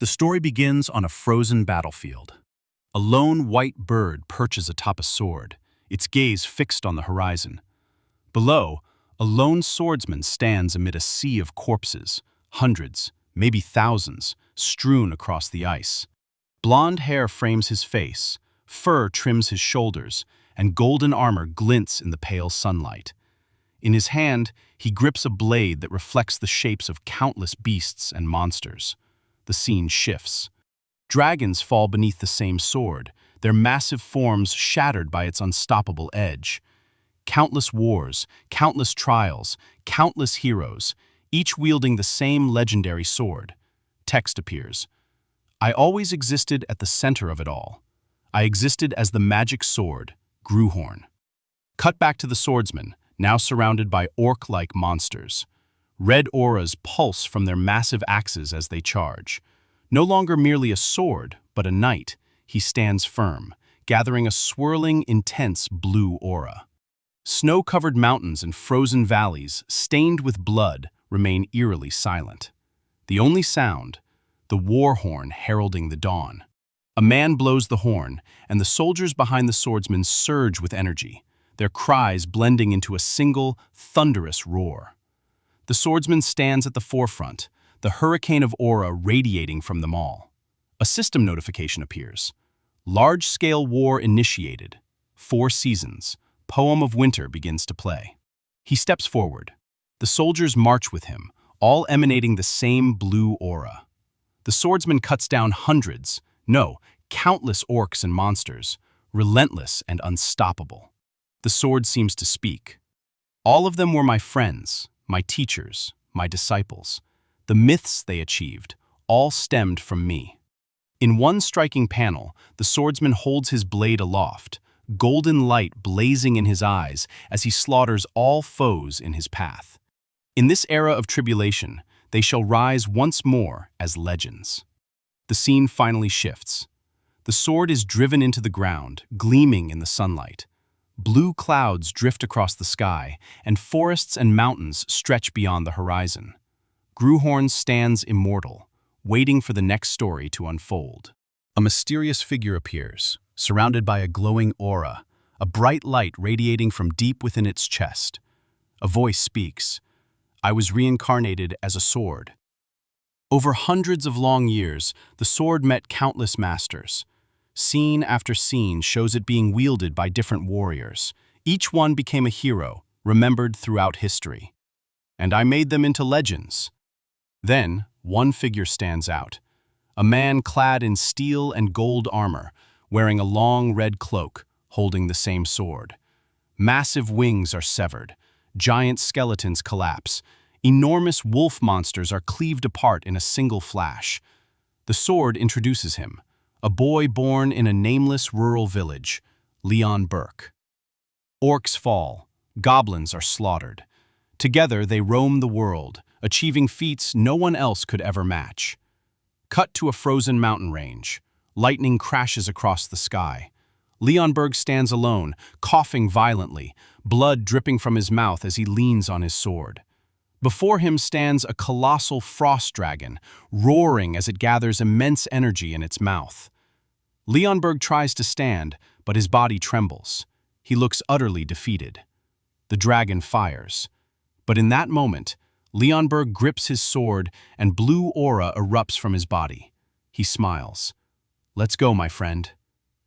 The story begins on a frozen battlefield. A lone white bird perches atop a sword, its gaze fixed on the horizon. Below, a lone swordsman stands amid a sea of corpses, hundreds, maybe thousands, strewn across the ice. Blonde hair frames his face, fur trims his shoulders, and golden armor glints in the pale sunlight. In his hand, he grips a blade that reflects the shapes of countless beasts and monsters. The scene shifts. Dragons fall beneath the same sword, their massive forms shattered by its unstoppable edge. Countless wars, countless trials, countless heroes, each wielding the same legendary sword. Text appears. I always existed at the center of it all. I existed as the magic sword, Gruhorn. Cut back to the swordsman, now surrounded by orc-like monsters. Red auras pulse from their massive axes as they charge. No longer merely a sword, but a knight, he stands firm, gathering a swirling, intense blue aura. Snow-covered mountains and frozen valleys, stained with blood, remain eerily silent. The only sound, the war horn heralding the dawn. A man blows the horn, and the soldiers behind the swordsman surge with energy, their cries blending into a single, thunderous roar. The swordsman stands at the forefront, the hurricane of aura radiating from them all. A system notification appears. Large-scale war initiated. 4 seasons. Poem of Winter begins to play. He steps forward. The soldiers march with him, all emanating the same blue aura. The swordsman cuts down hundreds, no, countless orcs and monsters, relentless and unstoppable. The sword seems to speak. All of them were my friends, my teachers, my disciples. The myths they achieved, all stemmed from me. In one striking panel, the swordsman holds his blade aloft, golden light blazing in his eyes as he slaughters all foes in his path. In this era of tribulation, they shall rise once more as legends. The scene finally shifts. The sword is driven into the ground, gleaming in the sunlight. Blue clouds drift across the sky, and forests and mountains stretch beyond the horizon. Gruhorn stands immortal, waiting for the next story to unfold. A mysterious figure appears, surrounded by a glowing aura, a bright light radiating from deep within its chest. A voice speaks. I was reincarnated as a sword. Over hundreds of long years, the sword met countless masters. Scene after scene shows it being wielded by different warriors. Each one became a hero, remembered throughout history. And I made them into legends. Then, one figure stands out. A man clad in steel and gold armor, wearing a long red cloak, holding the same sword. Massive wings are severed. Giant skeletons collapse. Enormous wolf monsters are cleaved apart in a single flash. The sword introduces him. A boy born in a nameless rural village, Leon Burke. Orcs fall, goblins are slaughtered. Together they roam the world, achieving feats no one else could ever match. Cut to a frozen mountain range. Lightning crashes across the sky. Leon Burke stands alone, coughing violently, blood dripping from his mouth as he leans on his sword. Before him stands a colossal frost dragon, roaring as it gathers immense energy in its mouth. Leonberg tries to stand, but his body trembles. He looks utterly defeated. The dragon fires. But in that moment, Leonberg grips his sword and blue aura erupts from his body. He smiles. Let's go, my friend.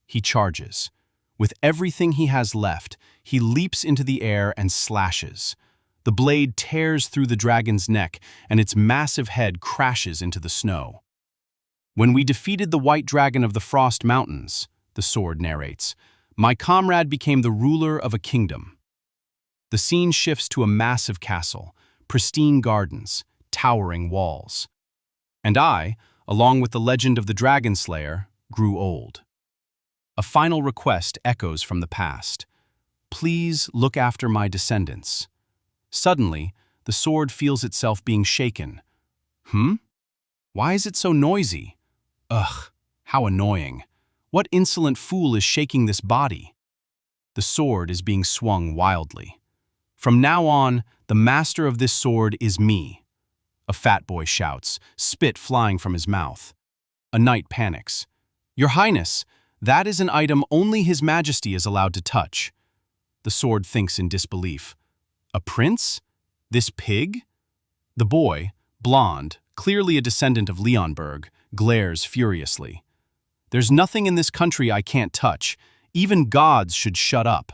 He charges. With everything he has left, he leaps into the air and slashes. The blade tears through the dragon's neck, and its massive head crashes into the snow. When we defeated the white dragon of the Frost Mountains, the sword narrates, my comrade became the ruler of a kingdom. The scene shifts to a massive castle, pristine gardens, towering walls. And I, along with the legend of the Dragon Slayer, grew old. A final request echoes from the past. Please look after my descendants. Suddenly, the sword feels itself being shaken. Why is it so noisy? Ugh, how annoying. What insolent fool is shaking this body? The sword is being swung wildly. From now on, the master of this sword is me. A fat boy shouts, spit flying from his mouth. A knight panics. "Your Highness, that is an item only His Majesty is allowed to touch." The sword thinks in disbelief. "A prince? This pig?" The boy, blond, clearly a descendant of Leonberg, glares furiously. "There's nothing in this country I can't touch. Even gods should shut up."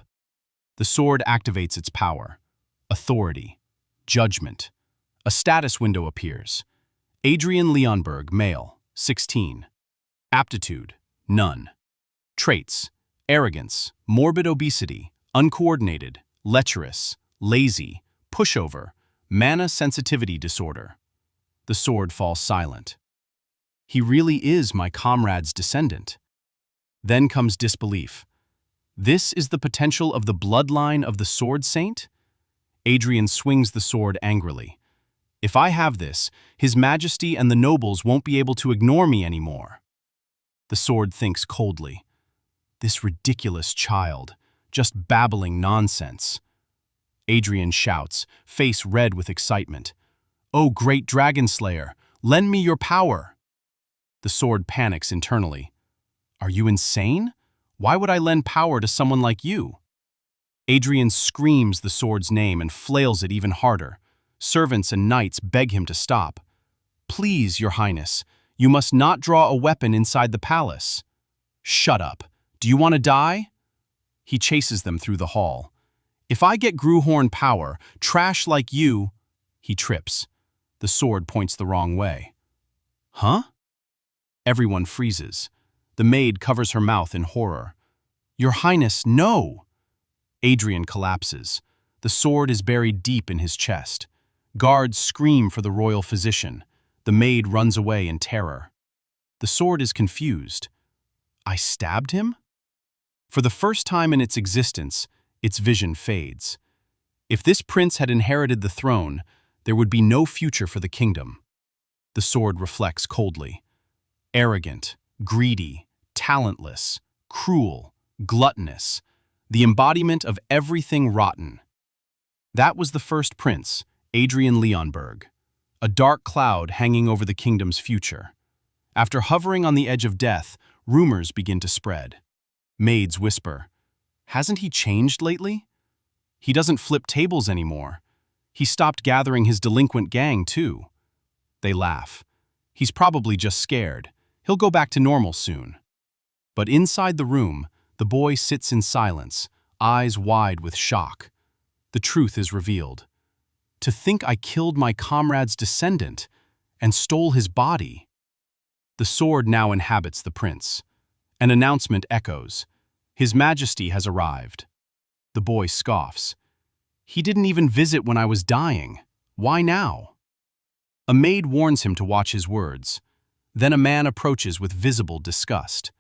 The sword activates its power. Authority. Judgment. A status window appears. Adrian Leonberg, male, 16. Aptitude, none. Traits, arrogance, morbid obesity, uncoordinated, lecherous, lazy, pushover, mana sensitivity disorder. The sword falls silent. He really is my comrade's descendant. Then comes disbelief. This is the potential of the bloodline of the Sword Saint? Adrian swings the sword angrily. "If I have this, His Majesty and the nobles won't be able to ignore me anymore." The sword thinks coldly. This ridiculous child, just babbling nonsense. Adrian shouts, face red with excitement. "Oh, great dragon slayer, lend me your power!" The sword panics internally. "Are you insane? Why would I lend power to someone like you?" Adrian screams the sword's name and flails it even harder. Servants and knights beg him to stop. "Please, Your Highness, you must not draw a weapon inside the palace." "Shut up. Do you want to die?" He chases them through the hall. "If I get Gruhorn power, trash like you—" He trips. The sword points the wrong way. "Huh?" Everyone freezes. The maid covers her mouth in horror. "Your Highness, no!" Adrian collapses. The sword is buried deep in his chest. Guards scream for the royal physician. The maid runs away in terror. The sword is confused. "I stabbed him?" For the first time in its existence, its vision fades. If this prince had inherited the throne, there would be no future for the kingdom. The sword reflects coldly. Arrogant, greedy, talentless, cruel, gluttonous, the embodiment of everything rotten. That was the first prince, Adrian Leonberg, a dark cloud hanging over the kingdom's future. After hovering on the edge of death, rumors begin to spread. Maids whisper, "Hasn't he changed lately? He doesn't flip tables anymore. He stopped gathering his delinquent gang, too." They laugh. "He's probably just scared. He'll go back to normal soon." But inside the room, the boy sits in silence, eyes wide with shock. The truth is revealed. To think I killed my comrade's descendant and stole his body. The sword now inhabits the prince. An announcement echoes. His Majesty has arrived. The boy scoffs. "He didn't even visit when I was dying. Why now?" A maid warns him to watch his words. Then a man approaches with visible disgust.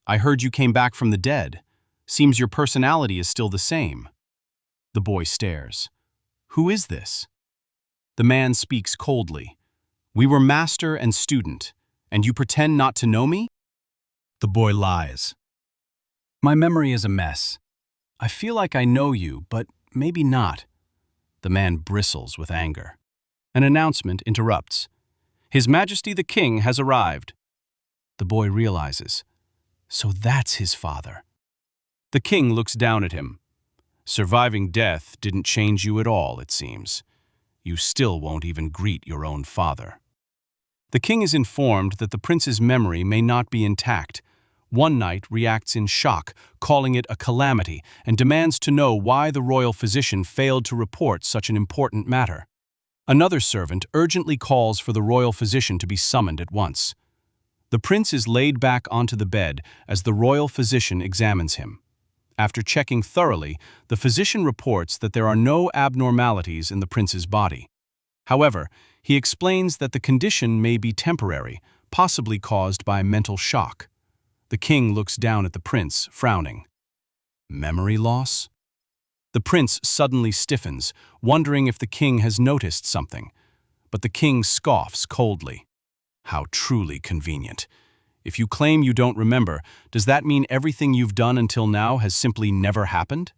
"I heard you came back from the dead. Seems your personality is still the same." The boy stares. "Who is this?" The man speaks coldly. "We were master and student, and you pretend not to know me?" The boy lies. "My memory is a mess. I feel like I know you, but maybe not." The man bristles with anger. An announcement interrupts. "His Majesty the King has arrived." The boy realizes. So that's his father. The king looks down at him. "Surviving death didn't change you at all, it seems. You still won't even greet your own father." The king is informed that the prince's memory may not be intact. One knight reacts in shock, calling it a calamity, and demands to know why the royal physician failed to report such an important matter. Another servant urgently calls for the royal physician to be summoned at once. The prince is laid back onto the bed as the royal physician examines him. After checking thoroughly, the physician reports that there are no abnormalities in the prince's body. However, he explains that the condition may be temporary, possibly caused by mental shock. The king looks down at the prince, frowning. Memory loss? The prince suddenly stiffens, wondering if the king has noticed something. But the king scoffs coldly. How truly convenient. If you claim you don't remember, does that mean everything you've done until now has simply never happened?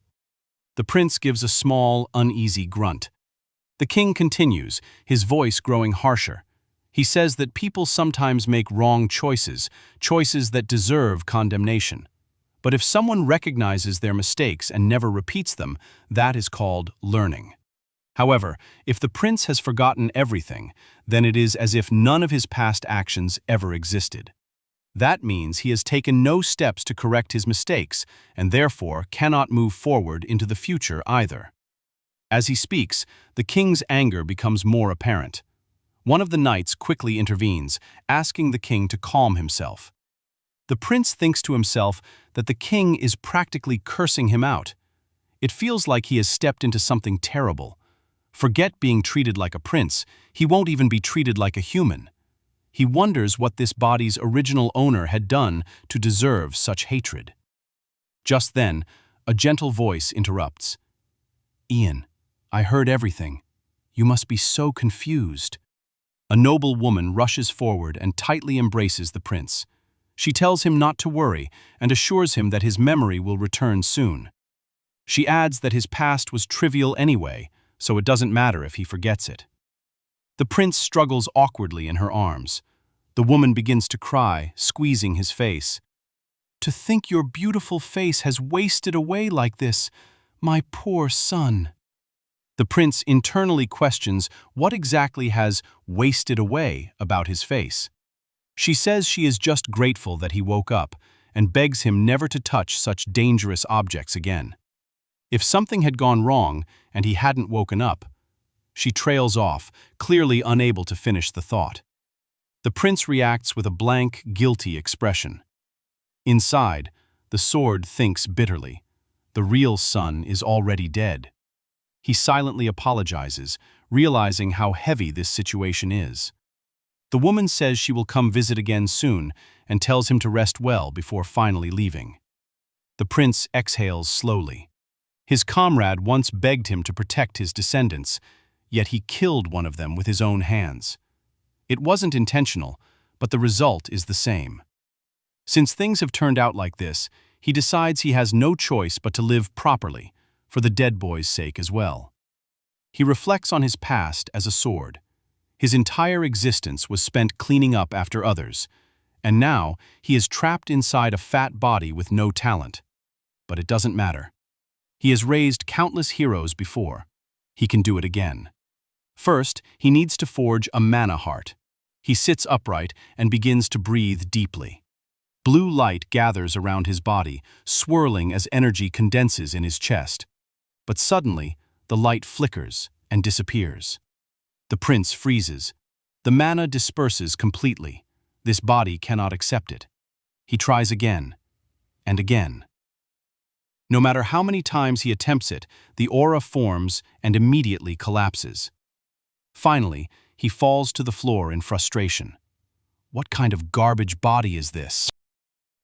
The prince gives a small, uneasy grunt. The king continues, his voice growing harsher. He says that people sometimes make wrong choices, choices that deserve condemnation. But if someone recognizes their mistakes and never repeats them, that is called learning. However, if the prince has forgotten everything, then it is as if none of his past actions ever existed. That means he has taken no steps to correct his mistakes and therefore cannot move forward into the future either. As he speaks, the king's anger becomes more apparent. One of the knights quickly intervenes, asking the king to calm himself. The prince thinks to himself that the king is practically cursing him out. It feels like he has stepped into something terrible. Forget being treated like a prince, he won't even be treated like a human. He wonders what this body's original owner had done to deserve such hatred. Just then, a gentle voice interrupts. "Ian, I heard everything. You must be so confused." A noble woman rushes forward and tightly embraces the prince. She tells him not to worry and assures him that his memory will return soon. She adds that his past was trivial anyway, so it doesn't matter if he forgets it. The prince struggles awkwardly in her arms. The woman begins to cry, squeezing his face. "To think your beautiful face has wasted away like this, my poor son." The prince internally questions what exactly has wasted away about his face. She says she is just grateful that he woke up and begs him never to touch such dangerous objects again. If something had gone wrong and he hadn't woken up, she trails off, clearly unable to finish the thought. The prince reacts with a blank, guilty expression. Inside, the sword thinks bitterly. The real son is already dead. He silently apologizes, realizing how heavy this situation is. The woman says she will come visit again soon and tells him to rest well before finally leaving. The prince exhales slowly. His comrade once begged him to protect his descendants, yet he killed one of them with his own hands. It wasn't intentional, but the result is the same. Since things have turned out like this, he decides he has no choice but to live properly, for the dead boy's sake as well. He reflects on his past as a sword. His entire existence was spent cleaning up after others, and now he is trapped inside a fat body with no talent. But it doesn't matter. He has raised countless heroes before. He can do it again. First, he needs to forge a mana heart. He sits upright and begins to breathe deeply. Blue light gathers around his body, swirling as energy condenses in his chest. But suddenly, the light flickers and disappears. The prince freezes. The mana disperses completely. This body cannot accept it. He tries again, and again. No matter how many times he attempts it, the aura forms and immediately collapses. Finally, he falls to the floor in frustration. What kind of garbage body is this?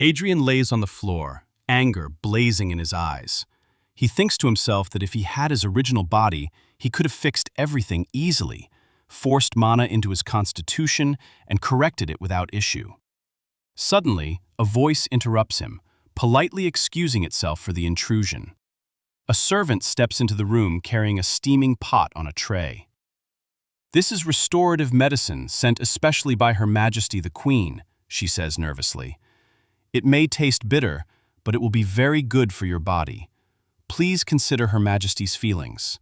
Adrian lays on the floor, anger blazing in his eyes. He thinks to himself that if he had his original body, he could have fixed everything easily, forced mana into his constitution, and corrected it without issue. Suddenly, a voice interrupts him, politely excusing itself for the intrusion. A servant steps into the room carrying a steaming pot on a tray. "This is restorative medicine sent especially by Her Majesty the Queen," she says nervously. "It may taste bitter, but it will be very good for your body. Please consider Her Majesty's feelings."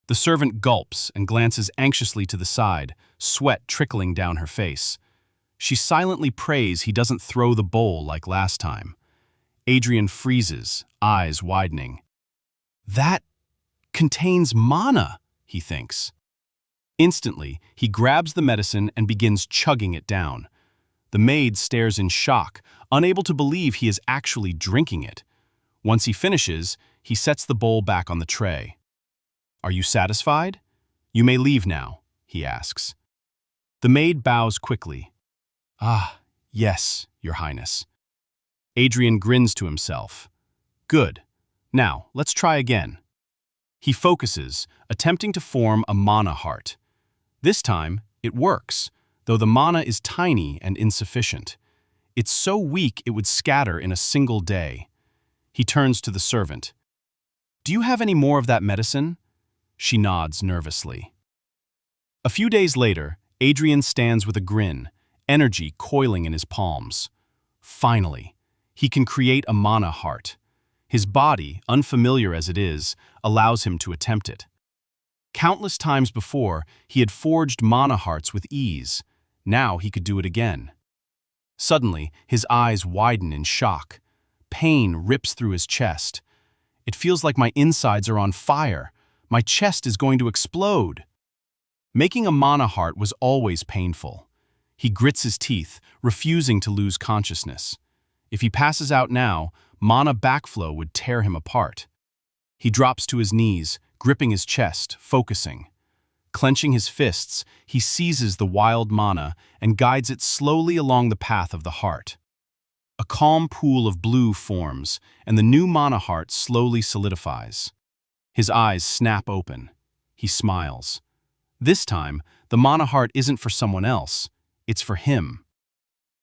The servant gulps and glances anxiously to the side, sweat trickling down her face. She silently prays he doesn't throw the bowl like last time. Adrian freezes, eyes widening. "That contains mana," he thinks. Instantly, he grabs the medicine and begins chugging it down. The maid stares in shock, unable to believe he is actually drinking it. Once he finishes, he sets the bowl back on the tray. "Are you satisfied? You may leave now," he asks. The maid bows quickly. "Ah, yes, Your Highness." Adrian grins to himself. "Good. Now, let's try again." He focuses, attempting to form a mana heart. This time, it works, though the mana is tiny and insufficient. It's so weak it would scatter in a single day. He turns to the servant. "Do you have any more of that medicine?" She nods nervously. A few days later, Adrian stands with a grin, energy coiling in his palms. Finally, he can create a mana heart. His body, unfamiliar as it is, allows him to attempt it. Countless times before, he had forged mana hearts with ease. Now he could do it again. Suddenly, his eyes widen in shock. Pain rips through his chest. It feels like my insides are on fire. My chest is going to explode. Making a mana heart was always painful. He grits his teeth, refusing to lose consciousness. If he passes out now, mana backflow would tear him apart. He drops to his knees, gripping his chest, focusing. Clenching his fists, he seizes the wild mana and guides it slowly along the path of the heart. A calm pool of blue forms, and the new mana heart slowly solidifies. His eyes snap open. He smiles. This time, the mana heart isn't for someone else. It's for him.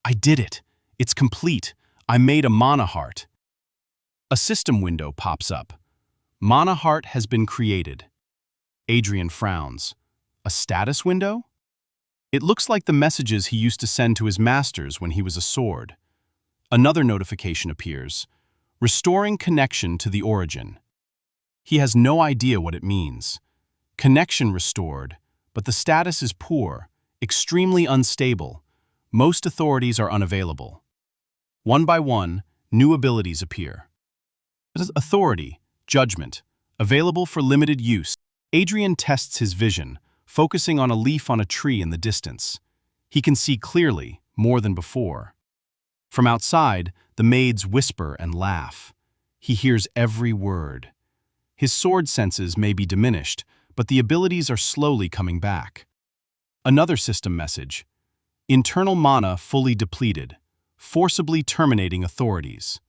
I did it. It's complete. I made a mana heart. A system window pops up. Mana heart has been created. Adrian frowns. A status window? It looks like the messages he used to send to his masters when he was a sword. Another notification appears. Restoring connection to the origin. He has no idea what it means. Connection restored, but the status is poor, extremely unstable. Most authorities are unavailable. One by one, new abilities appear. Authority, judgment, available for limited use. Adrian tests his vision, focusing on a leaf on a tree in the distance. He can see clearly, more than before. From outside, the maids whisper and laugh. He hears every word. His sword senses may be diminished, but the abilities are slowly coming back. Another system message. Internal mana fully depleted, forcibly terminating authorities.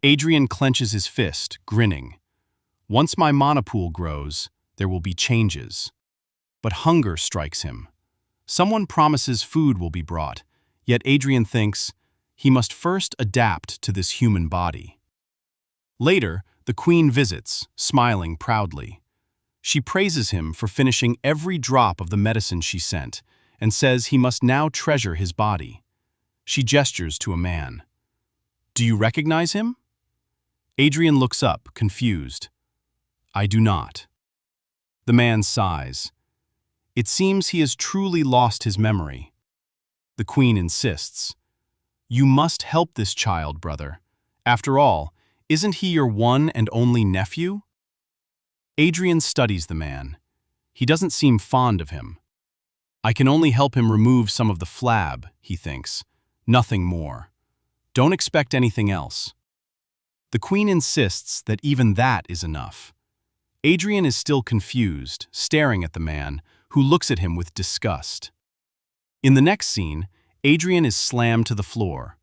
Adrian clenches his fist, grinning. Once my mana pool grows, there will be changes. But hunger strikes him. Someone promises food will be brought, yet Adrian thinks he must first adapt to this human body. Later, the queen visits, smiling proudly. She praises him for finishing every drop of the medicine she sent and says he must now treasure his body. She gestures to a man. Do you recognize him? Adrian looks up, confused. I do not. The man sighs. It seems he has truly lost his memory. The queen insists. You must help this child, brother. After all, isn't he your one and only nephew? Adrian studies the man. He doesn't seem fond of him. I can only help him remove some of the flab, he thinks. Nothing more. Don't expect anything else. The queen insists that even that is enough. Adrian is still confused, staring at the man, who looks at him with disgust. In the next scene, Adrian is slammed to the floor.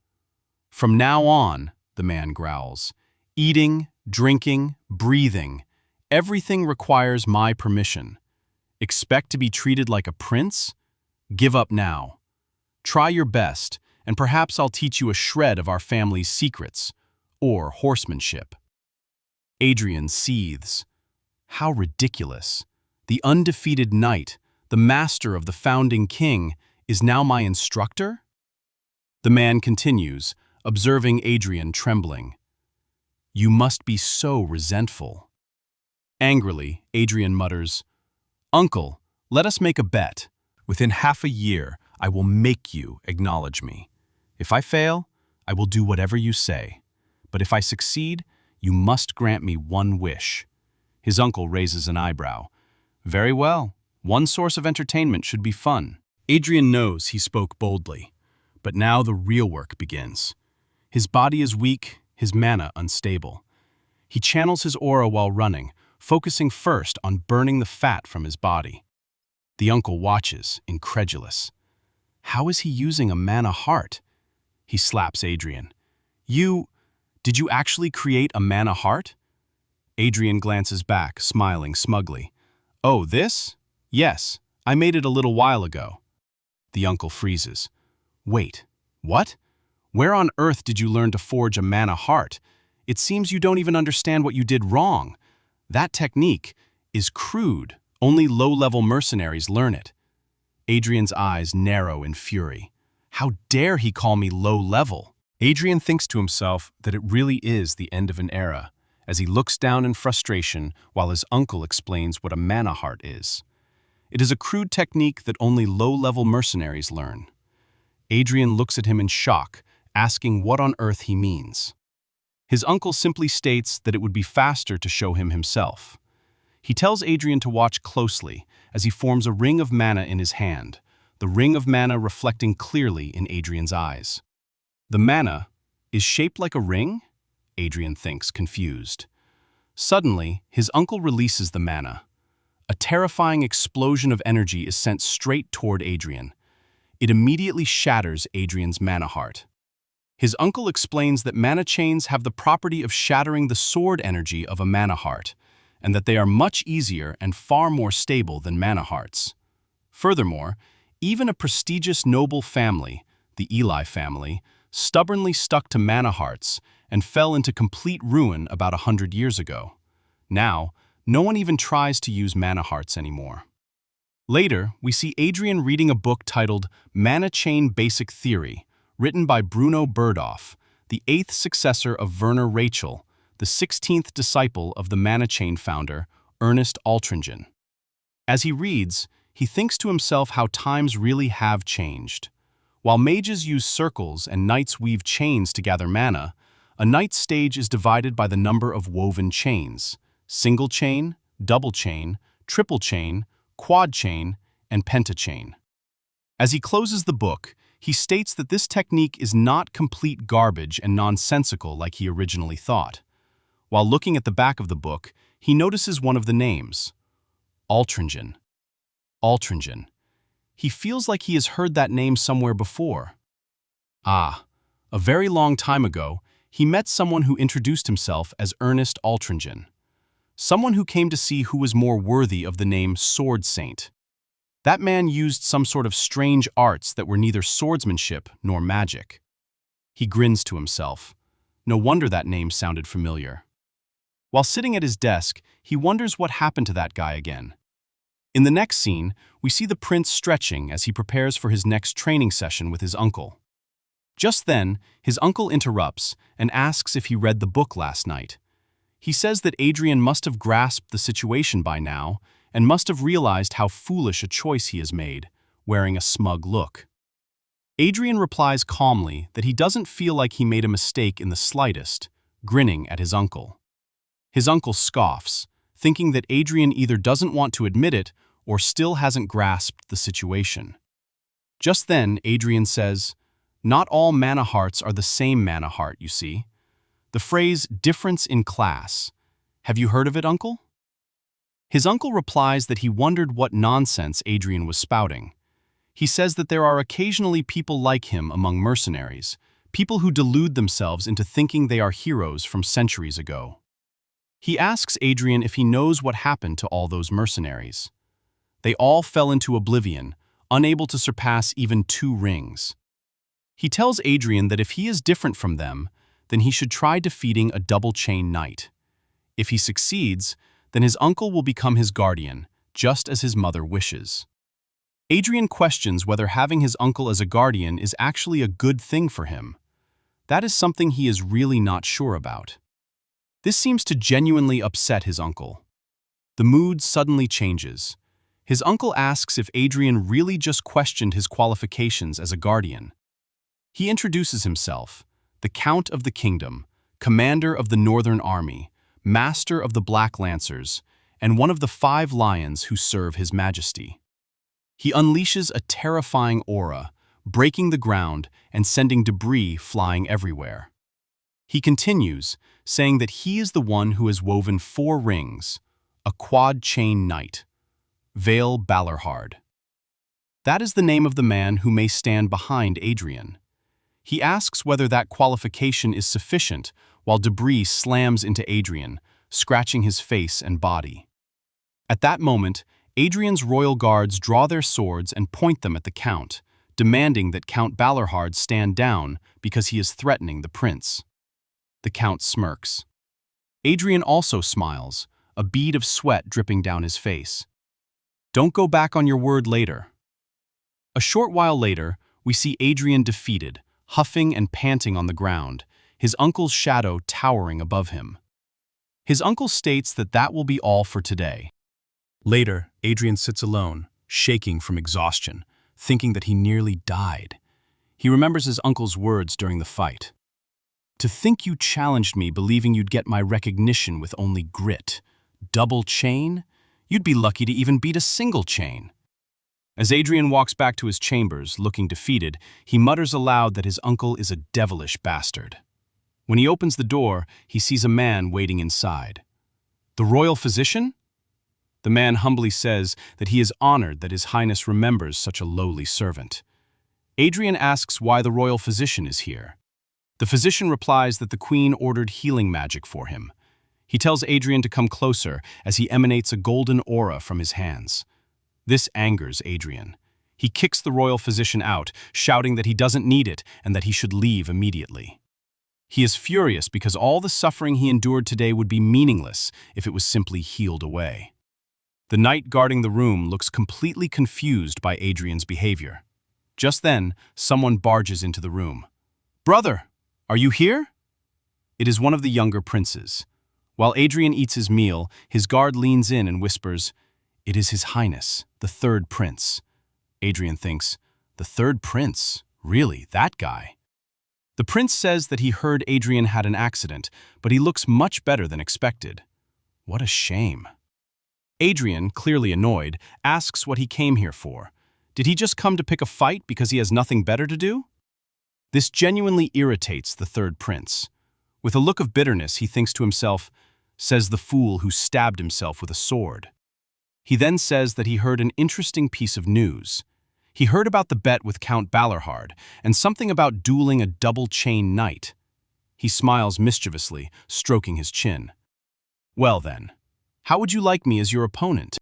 From now on, the man growls, eating, drinking, breathing, everything requires my permission. Expect to be treated like a prince? Give up now. Try your best, and perhaps I'll teach you a shred of our family's secrets, or horsemanship. Adrian seethes. How ridiculous. The undefeated knight, the master of the founding king, is now my instructor? The man continues, observing Adrian trembling. You must be so resentful. Angrily, Adrian mutters, Uncle, let us make a bet. Within half a year, I will make you acknowledge me. If I fail, I will do whatever you say. But if I succeed, you must grant me one wish. His uncle raises an eyebrow. Very well. One source of entertainment should be fun. Adrian knows he spoke boldly. But now the real work begins. His body is weak, his mana unstable. He channels his aura while running, focusing first on burning the fat from his body. The uncle watches, incredulous. How is he using a mana heart? He slaps Adrian. Did you actually create a mana heart? Adrian glances back, smiling smugly. Oh, this? Yes, I made it a little while ago. The uncle freezes. Wait, what? Where on earth did you learn to forge a mana heart? It seems you don't even understand what you did wrong. That technique is crude. Only low-level mercenaries learn it. Adrian's eyes narrow in fury. How dare he call me low level? Adrian thinks to himself that it really is the end of an era, as he looks down in frustration while his uncle explains what a mana heart is. It is a crude technique that only low-level mercenaries learn. Adrian looks at him in shock, asking what on earth he means. His uncle simply states that it would be faster to show him himself. He tells Adrian to watch closely as he forms a ring of mana in his hand, the ring of mana reflecting clearly in Adrian's eyes. The mana is shaped like a ring? Adrian thinks, confused. Suddenly, his uncle releases the mana. A terrifying explosion of energy is sent straight toward Adrian. It immediately shatters Adrian's mana heart. His uncle explains that mana chains have the property of shattering the sword energy of a mana heart, and that they are much easier and far more stable than mana hearts. Furthermore, even a prestigious noble family, the Eli family, stubbornly stuck to mana hearts and fell into complete ruin about 100 years ago. Now, no one even tries to use mana hearts anymore. Later, we see Adrian reading a book titled Mana Chain Basic Theory, written by Bruno Berdoff, the 8th successor of Werner Rachel, the 16th disciple of the Mana Chain founder, Ernest Altringen. As he reads, he thinks to himself how times really have changed. While mages use circles and knights weave chains to gather mana, a knight's stage is divided by the number of woven chains: single chain, double chain, triple chain, quad chain, and pentachain. As he closes the book, he states that this technique is not complete garbage and nonsensical like he originally thought. While looking at the back of the book, he notices one of the names: Altringen. Altringen. He feels like he has heard that name somewhere before. Ah, a very long time ago, he met someone who introduced himself as Ernest Altringen. Someone who came to see who was more worthy of the name Sword Saint. That man used some sort of strange arts that were neither swordsmanship nor magic. He grins to himself. No wonder that name sounded familiar. While sitting at his desk, he wonders what happened to that guy again. In the next scene, we see the prince stretching as he prepares for his next training session with his uncle. Just then, his uncle interrupts and asks if he read the book last night. He says that Adrian must have grasped the situation by now and must have realized how foolish a choice he has made, wearing a smug look. Adrian replies calmly that he doesn't feel like he made a mistake in the slightest, grinning at his uncle. His uncle scoffs, thinking that Adrian either doesn't want to admit it or still hasn't grasped the situation. Just then, Adrian says, "Not all mana hearts are the same mana heart, you see. The phrase difference in class. Have you heard of it, uncle?" His uncle replies that he wondered what nonsense Adrian was spouting. He says that there are occasionally people like him among mercenaries, people who delude themselves into thinking they are heroes from centuries ago. He asks Adrian if he knows what happened to all those mercenaries. They all fell into oblivion, unable to surpass even 2 rings. He tells Adrian that if he is different from them, then he should try defeating a double-chain knight. If he succeeds, then his uncle will become his guardian, just as his mother wishes. Adrian questions whether having his uncle as a guardian is actually a good thing for him. That is something he is really not sure about. This seems to genuinely upset his uncle. The mood suddenly changes. His uncle asks if Adrian really just questioned his qualifications as a guardian. He introduces himself: the Count of the Kingdom, commander of the Northern Army, master of the Black Lancers, and one of the 5 lions who serve His Majesty. He unleashes a terrifying aura, breaking the ground and sending debris flying everywhere. He continues, saying that he is the one who has woven 4 rings, a quad-chain knight, Vale Balarhard. That is the name of the man who may stand behind Adrian. He asks whether that qualification is sufficient while debris slams into Adrian, scratching his face and body. At that moment, Adrian's royal guards draw their swords and point them at the Count, demanding that Count Balarhard stand down because he is threatening the prince. The Count smirks. Adrian also smiles, a bead of sweat dripping down his face. "Don't go back on your word later." A short while later, we see Adrian defeated, huffing and panting on the ground, his uncle's shadow towering above him. His uncle states that will be all for today. Later, Adrian sits alone, shaking from exhaustion, thinking that he nearly died. He remembers his uncle's words during the fight. "To think you challenged me believing you'd get my recognition with only grit. Double chain? You'd be lucky to even beat a single chain." As Adrian walks back to his chambers, looking defeated, he mutters aloud that his uncle is a devilish bastard. When he opens the door, he sees a man waiting inside. "The royal physician?" The man humbly says that he is honored that His Highness remembers such a lowly servant. Adrian asks why the royal physician is here. The physician replies that the queen ordered healing magic for him. He tells Adrian to come closer as he emanates a golden aura from his hands. This angers Adrian. He kicks the royal physician out, shouting that he doesn't need it and that he should leave immediately. He is furious because all the suffering he endured today would be meaningless if it was simply healed away. The knight guarding the room looks completely confused by Adrian's behavior. Just then, someone barges into the room. "Brother, are you here?" It is one of the younger princes. While Adrian eats his meal, his guard leans in and whispers, "It is His Highness, the third prince." Adrian thinks, "The third prince? Really, that guy?" The prince says that he heard Adrian had an accident, but he looks much better than expected. What a shame. Adrian, clearly annoyed, asks what he came here for. Did he just come to pick a fight because he has nothing better to do? This genuinely irritates the third prince. With a look of bitterness, he thinks to himself, "Says the fool who stabbed himself with a sword." He then says that he heard an interesting piece of news. He heard about the bet with Count Balerhard and something about dueling a double-chain knight. He smiles mischievously, stroking his chin. "Well then, how would you like me as your opponent?"